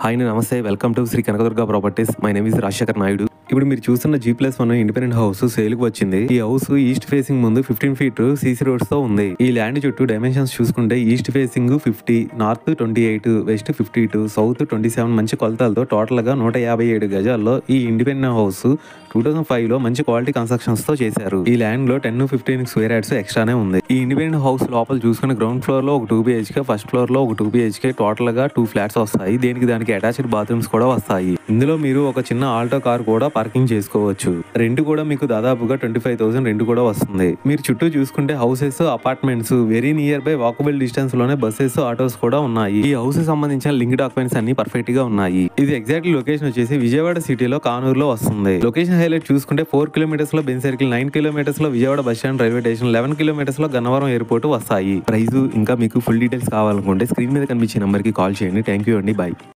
Hi నమస్తే, welcome to Shri Kanakadurga properties. My name is Rajasekhar Naidu. ఇప్పుడు మీరు చూస్తున్న G+1 ఇండిపెండెంట్ హౌస్ సేల్కి వచ్చింది. ఈ హౌస్ ఈస్ట్ ఫేసింగ్ ముందు 15 ఫీట్ సీసీ రోడ్స్ తో ఉంది. ఈ ల్యాండ్ చుట్టూ డైమెన్షన్స్ చూసుకుంటే east facing 50, north 28, west 52, south 27 మంచి కొలతలతో టోటల్ గా 157 గజాల్లో ఈ ఇండిపెండెంట్ హౌస్ 2005 లో మంచి క్వాలిటీ కన్స్ట్రక్షన్స్ తో చేశారు. ఈ ల్యాండ్ లో 10-15 స్క్వేర్ యార్డ్స్ ఎక్స్ట్రానే ఉంది. ఈ ఇండిపెండెంట్ హౌస్ లోపల చూసుకుని గ్రౌండ్ ఫ్లోర్ లో ఒక 2 BHK, ఫస్ట్ ఫ్లోర్ లో ఒక 2 BHK, టోటల్ గా 2 ఫ్లాట్స్ వస్తాయి. దానికి అటాచ్డ్ బాత్రూమ్స్ కూడా వస్తాయి. ఇందులో మీరు ఒక చిన్న ఆల్టో కార్ కూడా పార్కింగ్ చేసుకోవచ్చు. రెంట్ కూడా మీకు దాదాపుగా 25,000 రెంట్ కూడా వస్తుంది. మీరు చుట్టూ చూసుకుంటే houses, apartments very near by walkable distance లోనే బస్సెస్, ఆటోస్ కూడా ఉన్నాయి. ఈ హౌస్ సంబంధించిన లింక్ డాక్యుమెంట్స్ అన్ని పర్ఫెక్ట్ గా ఉన్నాయి. ఇది ఎగ్జాక్ట్లీ లొకేషన్ వచ్చేసి విజయవాడ సిటీలో కానూరులో వస్తుంది. లొకేషన్ హైలైట్ చూసుకుంటే 4 కిలోమీటర్స్ లో బెన్ సర్కిల్, 9 కిలోమీటర్స్ లో Vijayawada bus stand railway station, 11 kilometres లో గన్నవరం ఎయిర్పోర్ట్ వస్తాయి. ప్రైస్ ఇంకా మీకు ఫుల్ డీటెయిల్స్ కావాలనుకుంటే స్క్రీన్ మీద కనిపించే నెంబర్ కి కాల్ చేయండి. థ్యాంక్ యూ అండి. బై.